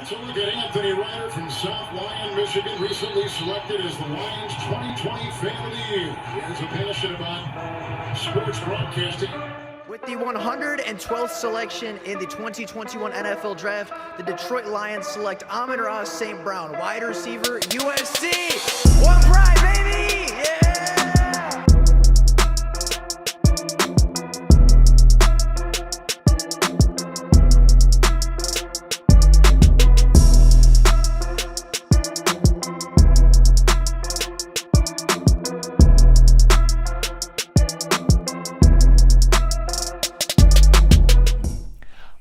Let's look at Anthony Ryder from South Lyon, Michigan, recently selected as the Lions 2020 Fan of the Year. He has a passion about sports broadcasting. With the 112th selection in the 2021 NFL Draft, the Detroit Lions select Amon-Ra St. Brown, wide receiver, USC. One pride, baby! Yeah!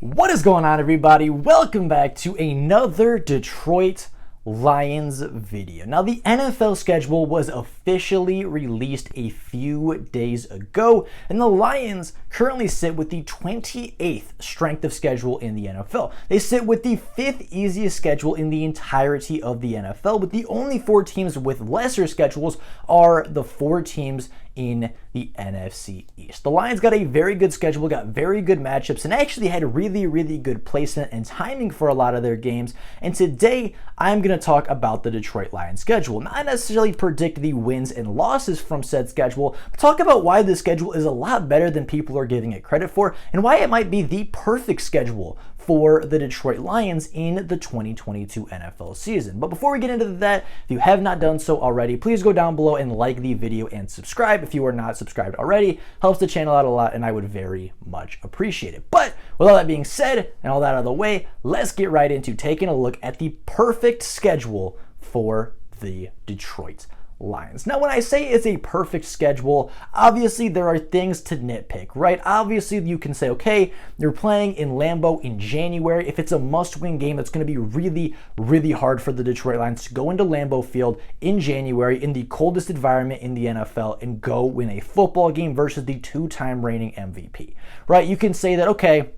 What is going on, everybody? Welcome back to another Detroit Lions video. Now, the NFL schedule was officially released a few days ago, and the Lions currently sit with the 28th strength of schedule in the NFL. They sit with the 5th easiest schedule in the entirety of the NFL, but the only 4 teams with lesser schedules are the 4 teams in the NFC East. The Lions got a very good schedule, got very good matchups, and actually had really good placement and timing for a lot of their games. And today, I'm going to talk about the Detroit Lions schedule. Not necessarily predict the wins and losses from said schedule, but talk about why the schedule is a lot better than people are giving it credit for, and why it might be the perfect schedule for the Detroit Lions in the 2022 NFL season. But before we get into that, if you have not done so already, please go down below and like the video and subscribe if you are not subscribed already. Helps the channel out a lot, and I would very much appreciate it. But with all that being said and all that out of the way, let's get right into taking a look at the perfect schedule for the Detroit Lions. Now, when I say it's a perfect schedule, obviously there are things to nitpick, right? Obviously you can say, okay, you're playing in Lambeau in January. If it's a must-win game, that's going to be really hard for the Detroit Lions to go into Lambeau Field in January in the coldest environment in the NFL and go win a football game versus the 2-time reigning MVP, right? You can say that, okay,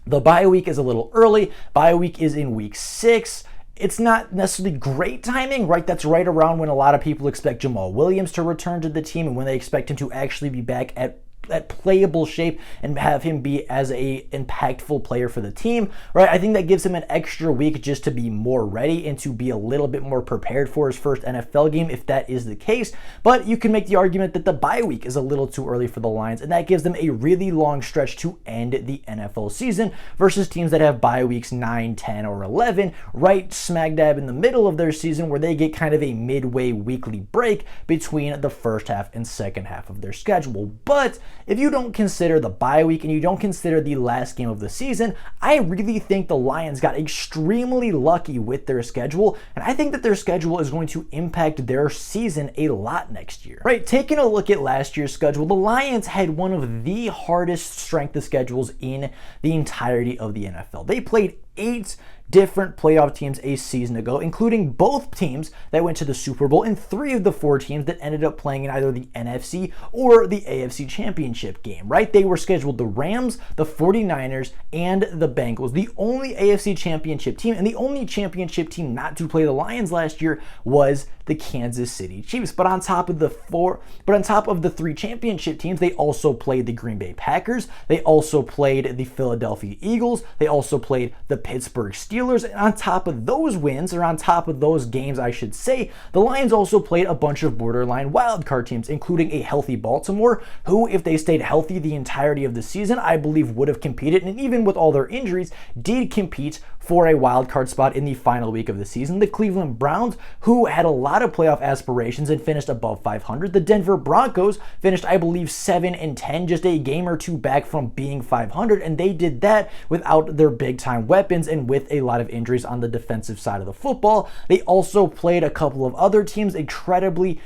the bye week is a little early. Bye week is in week 6. It's not necessarily great timing, right? That's right around when a lot of people expect Jamal Williams to return to the team and when they expect him to actually be back at playable shape and have him be as a impactful player for the team, right? I think that gives him an extra week just to be more ready and to be a little bit more prepared for his first NFL game if that is the case. But you can make the argument that the bye week is a little too early for the Lions, and that gives them a really long stretch to end the NFL season versus teams that have bye weeks 9, 10, or 11 right smack dab in the middle of their season, where they get kind of a midway weekly break between the first half and second half of their schedule. But if you don't consider the bye week and you don't consider the last game of the season, I really think the Lions got extremely lucky with their schedule, and I think that their schedule is going to impact their season a lot next year. Right, taking a look at last year's schedule, the Lions had one of the hardest strength of schedules in the entirety of the NFL. They played 8 different playoff teams a season ago, including both teams that went to the Super Bowl and 3 of the 4 teams that ended up playing in either the NFC or the AFC Championship game, right? They were scheduled the Rams, the 49ers, and the Bengals. The only AFC Championship team and the only championship team not to play the Lions last year was the Kansas City Chiefs. But on top of the 3 championship teams, they also played the Green Bay Packers. They also played the Philadelphia Eagles. They also played the Pittsburgh Steelers. And on top of those wins, or on top of those games, I should say, the Lions also played a bunch of borderline wildcard teams, including a healthy Baltimore, who, if they stayed healthy the entirety of the season, I believe would have competed, and even with all their injuries, did compete for a wildcard spot in the final week of the season. The Cleveland Browns, who had a lot of playoff aspirations and finished above 500. The Denver Broncos finished, I believe, 7-10, just a game or 2 back from being 500, and they did that without their big-time weapons and with a lot of injuries on the defensive side of the football. They also played a couple of other teams incredibly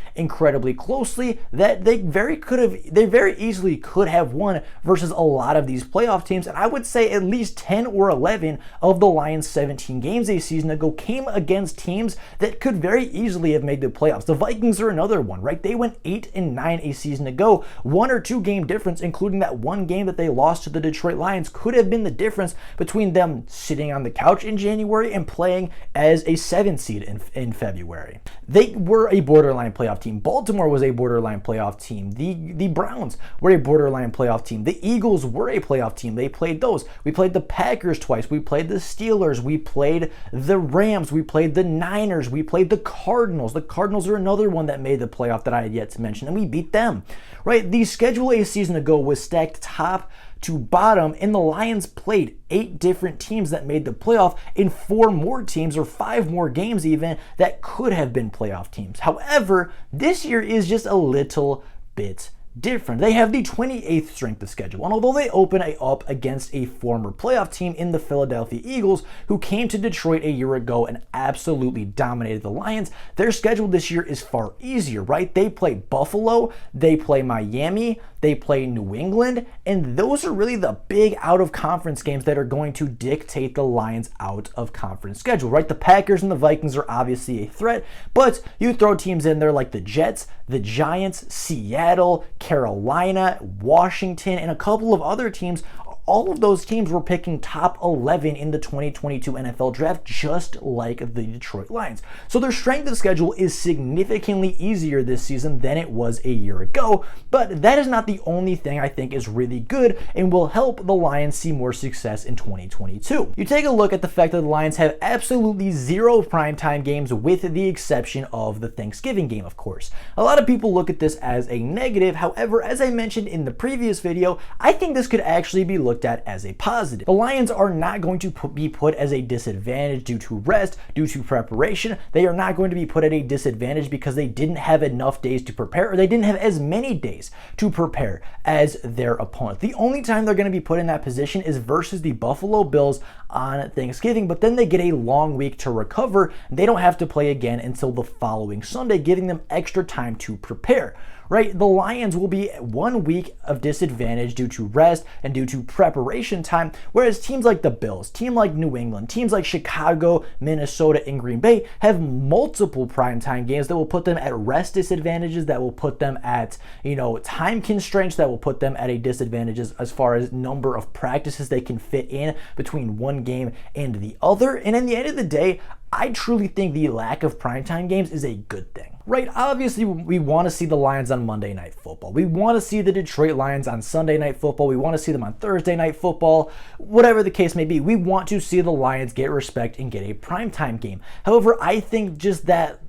closely that they very easily could have won versus a lot of these playoff teams. And I would say at least 10 or 11 of the Lions' 17 games a season ago came against teams that could very easily have made the playoffs. The Vikings are another one, right? They went 8-9 a season ago. 1 or 2 game difference, including that one game that they lost to the Detroit Lions, could have been the difference between them sitting on the couch in January and playing as a 7 seed in February. They were a borderline playoff team. Baltimore was a borderline playoff team. The Browns were a borderline playoff team. The Eagles were a playoff team. They played those. We played the Packers twice. We played the Steelers. We played the Rams. We played the Niners. We played the Cardinals. The Cardinals are another one that made the playoff that I had yet to mention, and we beat them. Right? The schedule a season ago was stacked top to bottom, and the Lions played 8 different teams that made the playoff and 4 more teams, or 5 more games even, that could have been playoff teams. However, this year is just a little bit different. They have the 28th strength of schedule, and although they open up against a former playoff team in the Philadelphia Eagles, who came to Detroit a year ago and absolutely dominated the Lions, their schedule this year is far easier, right? They play Buffalo, they play Miami, they play New England, and those are really the big out-of-conference games that are going to dictate the Lions' out-of-conference schedule, right? The Packers and the Vikings are obviously a threat, but you throw teams in there like the Jets, the Giants, Seattle, Carolina, Washington, and a couple of other teams. All of those teams were picking top 11 in the 2022 NFL Draft, just like the Detroit Lions. So their strength of schedule is significantly easier this season than it was a year ago, but that is not the only thing I think is really good and will help the Lions see more success in 2022. You take a look at the fact that the Lions have absolutely 0 primetime games, with the exception of the Thanksgiving game, of course. A lot of people look at this as a negative. However, as I mentioned in the previous video, I think this could actually be looked at as a positive. The Lions are not going to be put as a disadvantage due to rest, due to preparation. They are not going to be put at a disadvantage because they didn't have enough days to prepare, or they didn't have as many days to prepare as their opponent. The only time they're going to be put in that position is versus the Buffalo Bills on Thanksgiving, but then they get a long week to recover. They don't have to play again until the following Sunday, giving them extra time to prepare. Right? The Lions will be 1 week of disadvantage due to rest and due to preparation time, whereas teams like the Bills, team like New England, teams like Chicago, Minnesota, and Green Bay have multiple primetime games that will put them at rest disadvantages, that will put them at, time constraints, that will put them at a disadvantage as far as number of practices they can fit in between one game and the other. And in the end of the day, I truly think the lack of primetime games is a good thing. Right, obviously we want to see the Lions on Monday Night Football. We want to see the Detroit Lions on Sunday Night Football. We want to see them on Thursday Night Football. Whatever the case may be, we want to see the Lions get respect and get a primetime game. However, I think just that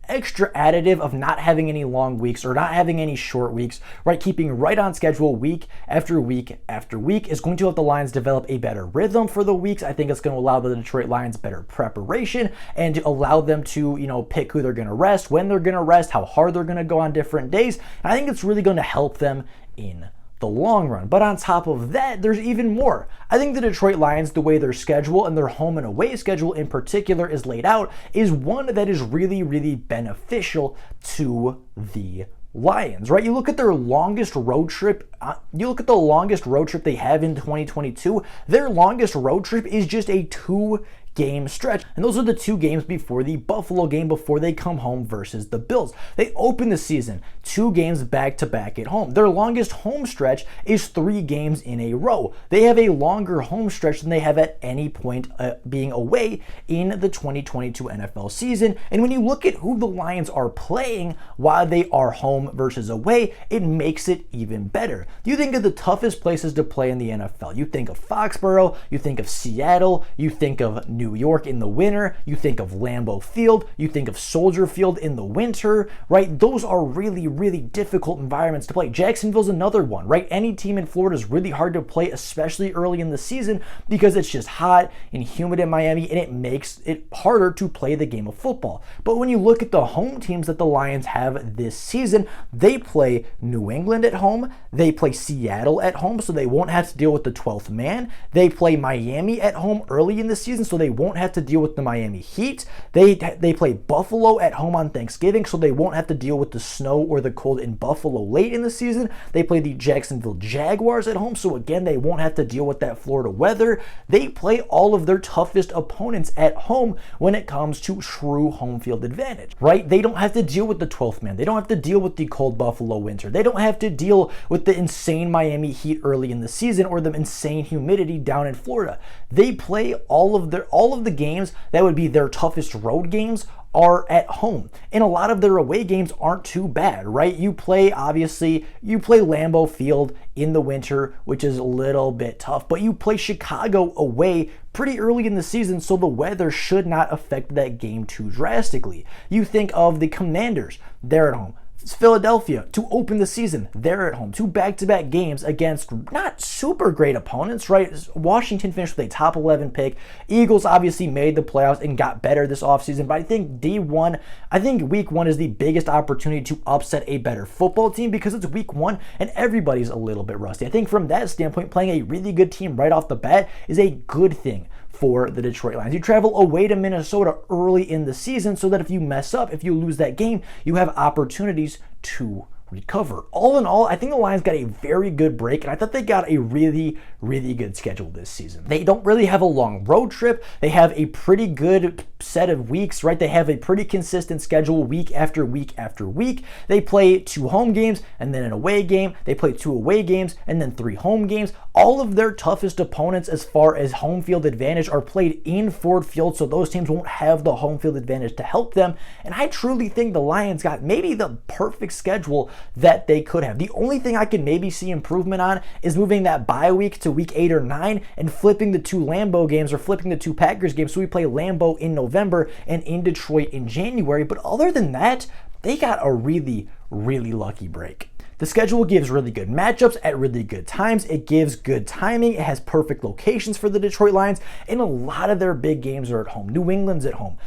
extra additive of not having any long weeks or not having any short weeks, right, keeping right on schedule week after week after week is going to help the Lions develop a better rhythm for the weeks. I think it's going to allow the Detroit Lions better preparation and to allow them to, pick who they're going to rest, when they're going to rest, how hard they're going to go on different days. And I think it's really going to help them in the long run. But on top of that, there's even more. I think the Detroit Lions, the way their schedule and their home and away schedule in particular is laid out, is one that is really, really beneficial to the Lions, right? You look at their longest road trip. You look at the longest road trip they have in 2022. Their longest road trip is just a 2-game stretch. And those are the 2 games before the Buffalo game, before they come home versus the Bills. They open the season 2 games back to back at home. Their longest home stretch is 3 games in a row. They have a longer home stretch than they have at any point being away in the 2022 NFL season. And when you look at who the Lions are playing while they are home versus away, it makes it even better. You think of the toughest places to play in the NFL. You think of Foxborough, you think of Seattle, you think of New York in the winter, you think of Lambeau Field, you think of Soldier Field in the winter, right? Those are really, really difficult environments to play. Jacksonville's another one, right? Any team in Florida is really hard to play, especially early in the season, because it's just hot and humid in Miami, and it makes it harder to play the game of football. But when you look at the home teams that the Lions have this season, they play New England at home, they play Seattle at home, so they won't have to deal with the 12th man. They play Miami at home early in the season, so they won't have to deal with the Miami Heat. They play Buffalo at home on Thanksgiving, so they won't have to deal with the snow or the cold in Buffalo late in the season. They play the Jacksonville Jaguars at home, so again, they won't have to deal with that Florida weather. They play all of their toughest opponents at home when it comes to true home field advantage, right? They don't have to deal with the 12th man. They don't have to deal with the cold Buffalo winter. They don't have to deal with the insane Miami Heat early in the season or the insane humidity down in Florida. They play all all of the games that would be their toughest road games are at home. And a lot of their away games aren't too bad, right? You play Lambeau Field in the winter, which is a little bit tough, but you play Chicago away pretty early in the season, so the weather should not affect that game too drastically. You think of the Commanders, they're at home. Philadelphia to open the season, they're at home. 2 back-to-back games against not super great opponents, right? Washington finished with a top 11 pick. Eagles obviously made the playoffs and got better this offseason, but I think week 1 is the biggest opportunity to upset a better football team because it's week 1 and everybody's a little bit rusty. I think from that standpoint, playing a really good team right off the bat is a good thing for the Detroit Lions. You travel away to Minnesota early in the season so that if you mess up, if you lose that game, you have opportunities to recover. All in all, I think the Lions got a very good break, and I thought they got a really, really good schedule this season. They don't really have a long road trip. They have a pretty good set of weeks, right? They have a pretty consistent schedule week after week after week. They play 2 home games and then an away game. They play 2 away games and then 3 home games. All of their toughest opponents as far as home field advantage are played in Ford Field, so those teams won't have the home field advantage to help them. And I truly think the Lions got maybe the perfect schedule that they could have. The only thing I can maybe see improvement on is moving that bye week to week 8 or 9 and flipping the 2 Lambeau games or flipping the 2 Packers games so we play Lambeau in November and in Detroit in January. But other than that, they got a really, really lucky break. The schedule gives really good matchups at really good times. It gives good timing. It has perfect locations for the Detroit Lions, and a lot of their big games are at home. New England's at home.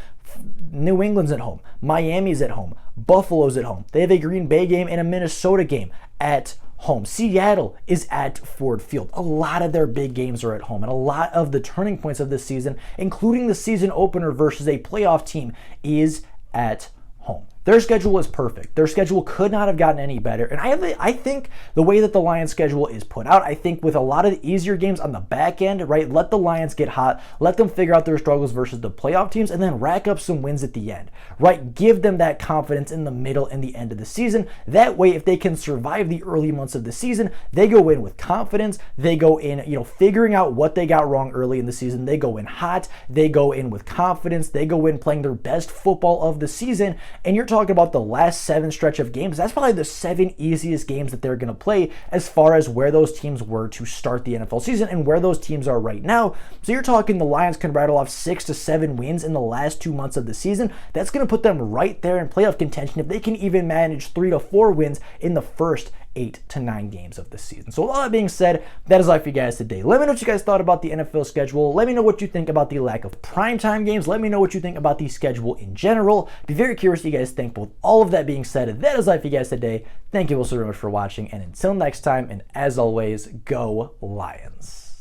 Miami's at home. Buffalo's at home. They have a Green Bay game and a Minnesota game at home. Seattle is at Ford Field. A lot of their big games are at home, and a lot of the turning points of this season, including the season opener versus a playoff team, is at home. Their schedule is perfect. Their schedule could not have gotten any better. And I think the way that the Lions schedule is put out, I think with a lot of the easier games on the back end, right, let the Lions get hot, let them figure out their struggles versus the playoff teams, and then rack up some wins at the end, right? Give them that confidence in the middle and the end of the season. That way, if they can survive the early months of the season, they go in with confidence. They go in, figuring out what they got wrong early in the season. They go in hot. They go in with confidence. They go in playing their best football of the season. And you're talking about the last 7 stretch of games. That's probably the 7 easiest games that they're going to play as far as where those teams were to start the NFL season and where those teams are right now. So you're talking the Lions can rattle off 6 to 7 wins in the last 2 months of the season. That's going to put them right there in playoff contention if they can even manage 3 to 4 wins in the first 8 to 9 games of the season. So with all that being said, that is all for you guys today. Let me know what you guys thought about the NFL schedule. Let me know what you think about the lack of primetime games. Let me know what you think about the schedule in general. Be very curious what you guys think. But with all of that being said, that is all for you guys today. Thank you all so very much for watching, and until next time, and as always, go Lions.